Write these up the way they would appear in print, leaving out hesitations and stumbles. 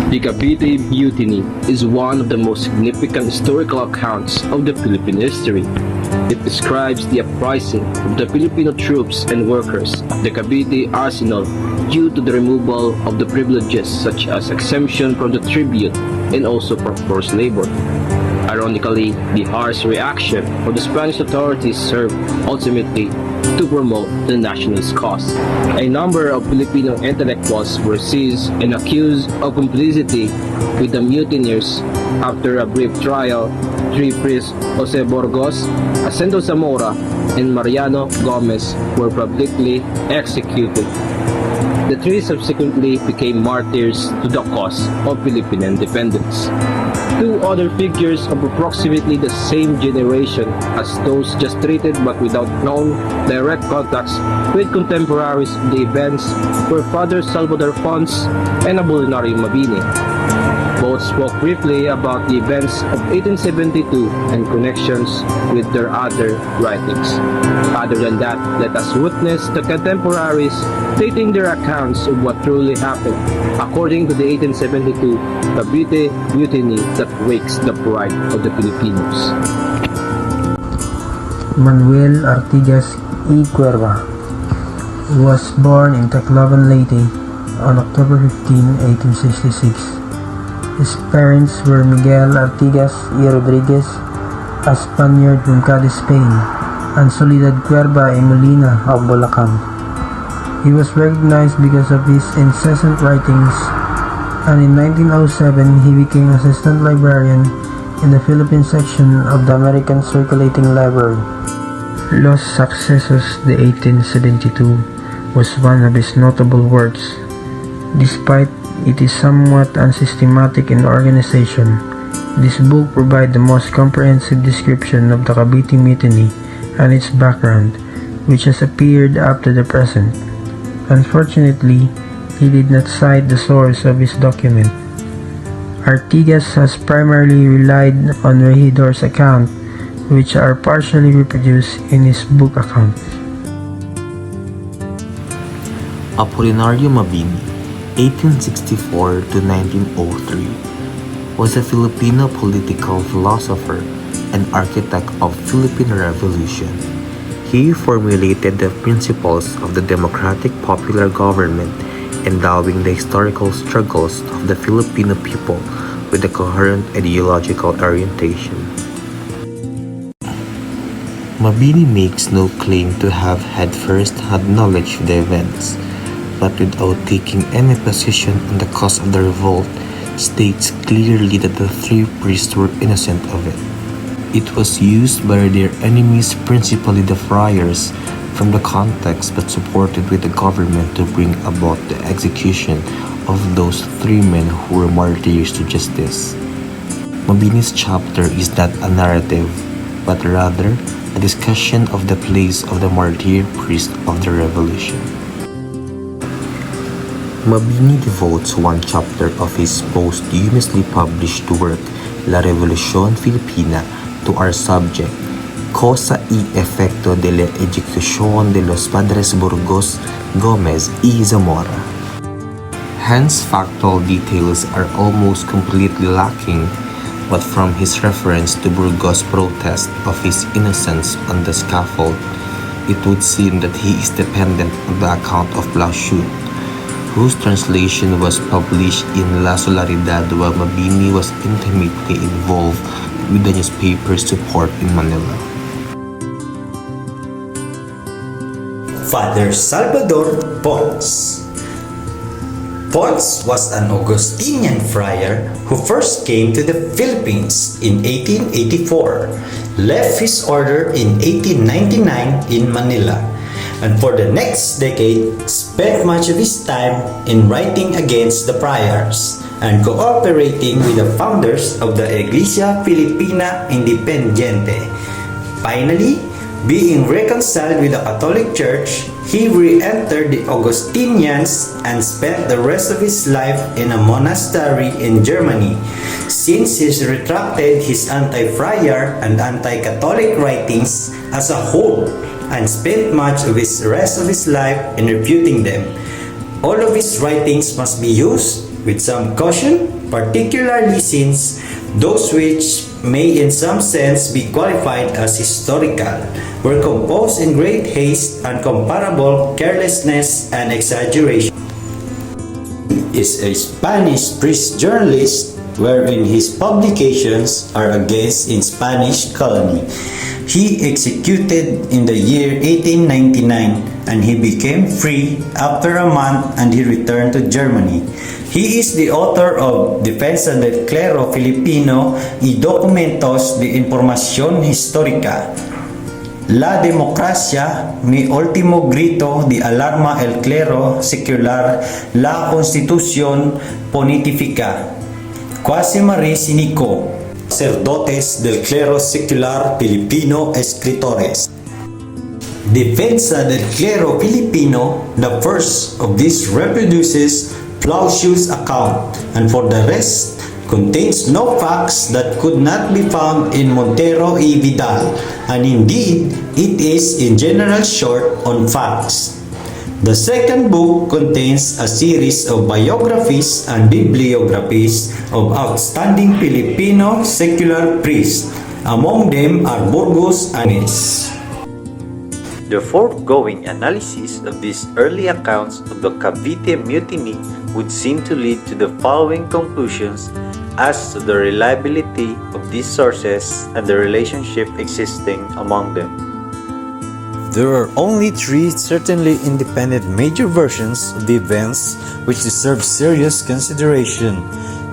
The Cavite Mutiny is one of the most significant historical accounts of the Philippine history. It describes the uprising of the Filipino troops and workers at the Cavite arsenal due to the removal of the privileges such as exemption from the tribute and also from forced labor. Ironically, the harsh reaction of the Spanish authorities served ultimately to promote the nationalist cause. A number of Filipino intellectuals were seized and accused of complicity with the mutineers. After a brief trial, three priests, Jose Burgos, Ascendo Zamora, and Mariano Gomez, were publicly executed. The three subsequently became martyrs to the cause of Philippine independence. Two other figures of approximately the same generation as those just treated but without known direct contacts with contemporaries of the events were Father Salvador Fons and Apolinario Mabini. Both spoke briefly about the events of 1872 and connections with their other writings. Other than that, let us witness the contemporaries stating their accounts of what truly happened according to the 1872 Cavite Mutiny that wakes the pride of the Filipinos. Manuel Artigas y Cuerva was born in Tacloban, Leyte on October 15, 1866. His parents were Miguel Artigas y Rodriguez, a Spaniard from Cadiz, Spain, and Soledad Cuerva y Molina of Bulacan. He was recognized because of his incessant writings, and in 1907 he became assistant librarian in the Philippine section of the American Circulating Library. Los Sucesos de 1872 was one of his notable works. Despite it is somewhat unsystematic in organization, this book provides the most comprehensive description of the Cavite Mutiny and its background, which has appeared up to the present. Unfortunately, he did not cite the source of his document. Artigas has primarily relied on Regidor's account, which are partially reproduced in his book account. Apolinario Mabini, 1864 to 1903, was a Filipino political philosopher and architect of Philippine Revolution. He formulated the principles of the democratic popular government, endowing the historical struggles of the Filipino people with a coherent ideological orientation. Mabini makes no claim to have had first-hand knowledge of the events, but without taking any position on the cause of the revolt, states clearly that the three priests were innocent of it. It was used by their enemies, principally the friars, from the context but supported with the government to bring about the execution of those three men who were martyrs to justice. Mabini's chapter is not a narrative, but rather a discussion of the place of the martyr priest of the revolution. Mabini devotes one chapter of his posthumously published work, La Revolución Filipina, to our subject, Causa y Efecto de la Ejecución de los Padres Burgos, Gomez y Zamora. Hence, factual details are almost completely lacking, but from his reference to Burgos' protest of his innocence on the scaffold, it would seem that he is dependent on the account of Blasius, whose translation was published in La Solidaridad while Mabini was intimately involved with the newspaper's support in Manila. Father Salvador Pons. Pons was an Augustinian friar who first came to the Philippines in 1884, left his order in 1899 in Manila, and for the next decade spent much of his time in writing against the friars and cooperating with the founders of the Iglesia Filipina Independiente. Finally, being reconciled with the Catholic Church, he re-entered the Augustinians and spent the rest of his life in a monastery in Germany, since he retracted his anti-friar and anti-Catholic writings as a whole and spent much of his rest of his life in refuting them. All of his writings must be used with some caution, particularly since those which may in some sense be qualified as historical were composed in great haste, incomparable carelessness, and exaggeration. Is a Spanish priest journalist wherein his publications are against in Spanish colony. He executed in the year 1899 and he became free after a month and he returned to Germany. He is the author of Defensa del Clero Filipino y Documentos de Información Histórica. La democracia, mi último grito de alarma el clero secular, la constitución pontificia. Quasi Marie Sinico, sacerdotes del clero secular filipino, escritores. Defensa del Clero Filipino, the first of these reproduces Plausius' account, and for the rest contains no facts that could not be found in Montero y Vidal, and indeed it is in general short on facts. The second book contains a series of biographies and bibliographies of outstanding Filipino secular priests. Among them are Burgos and Ines. The foregoing analysis of these early accounts of the Cavite Mutiny would seem to lead to the following conclusions as to the reliability of these sources and the relationship existing among them. There are only three certainly independent major versions of the events which deserve serious consideration: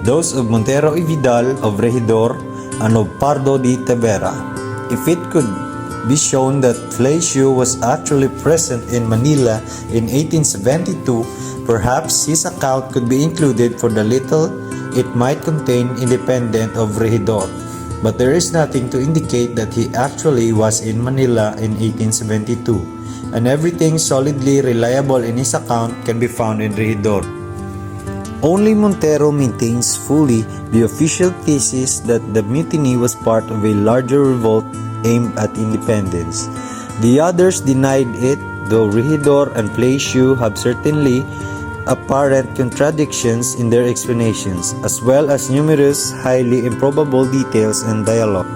those of Montero y Vidal, of Regidor, and of Pardo de Tavera. If it could be shown that Flaciu was actually present in Manila in 1872, perhaps his account could be included for the little it might contain independent of Regidor. But there is nothing to indicate that he actually was in Manila in 1872, and everything solidly reliable in his account can be found in Regidor. Only Montero maintains fully the official thesis that the mutiny was part of a larger revolt aimed at independence. The others denied it, though Regidor and Flaciu have certainly apparent contradictions in their explanations, as well as numerous highly improbable details and dialogue.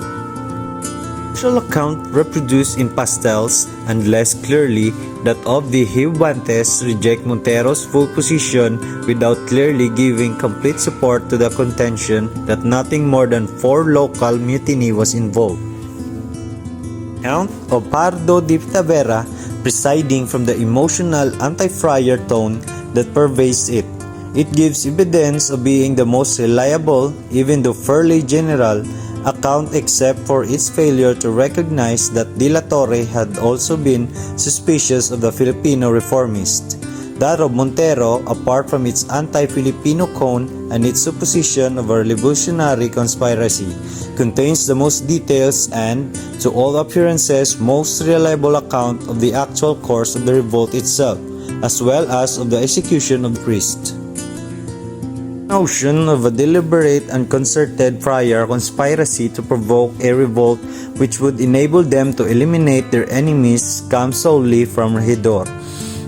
The official account reproduced in pastels and less clearly that of the Hibantes reject Montero's full position without clearly giving complete support to the contention that nothing more than 4 local mutiny was involved. Account of Pardo de Tavera presiding from the emotional anti-friar tone that pervades it. It gives evidence of being the most reliable, even though fairly general, account except for its failure to recognize that De La Torre had also been suspicious of the Filipino reformists. That of Montero, apart from its anti-Filipino cone and its supposition of a revolutionary conspiracy, contains the most details and, to all appearances, most reliable account of the actual course of the revolt itself, as well as of the execution of priests. The notion of a deliberate and concerted friar conspiracy to provoke a revolt which would enable them to eliminate their enemies comes solely from Regidor,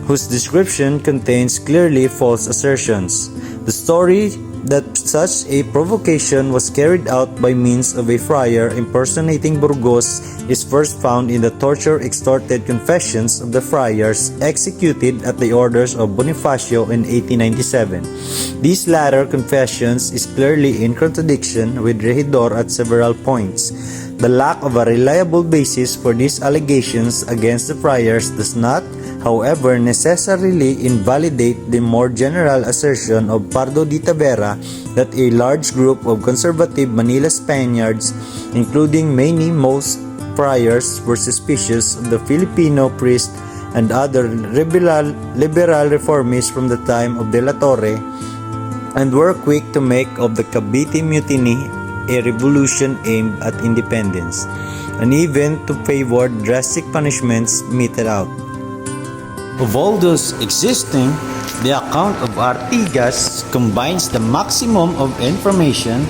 whose description contains clearly false assertions. The story that such a provocation was carried out by means of a friar impersonating Burgos is first found in the torture-extorted confessions of the friars executed at the orders of Bonifacio in 1897. These latter confessions is clearly in contradiction with Regidor at several points. The lack of a reliable basis for these allegations against the friars does not, however, necessarily invalidate the more general assertion of Pardo de Tavera that a large group of conservative Manila Spaniards, including most friars, were suspicious of the Filipino priest and other liberal reformists from the time of De La Torre, and were quick to make of the Cavite Mutiny a revolution aimed at independence, and even to favor drastic punishments meted out. Of all those existing, the account of Artigas combines the maximum of information,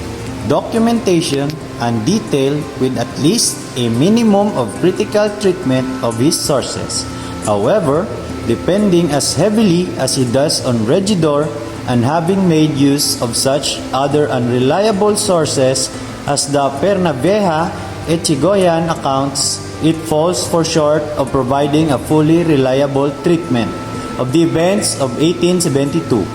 documentation, and detail with at least a minimum of critical treatment of his sources. However, depending as heavily as he does on Regidor, and having made use of such other unreliable sources as the Pernavieja Echigoyan accounts, it falls for short of providing a fully reliable treatment of the events of 1872.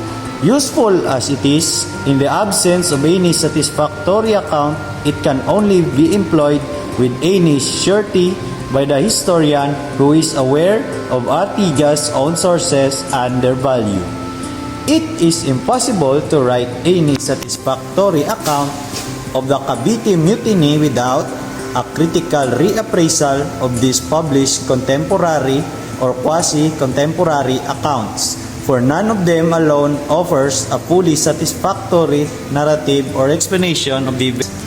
Useful as it is, in the absence of any satisfactory account, it can only be employed with any surety by the historian who is aware of Artigas' own sources and their value. It is impossible to write any satisfactory account of the Cavite Mutiny without a critical reappraisal of these published contemporary or quasi-contemporary accounts, for none of them alone offers a fully satisfactory narrative or explanation of the events.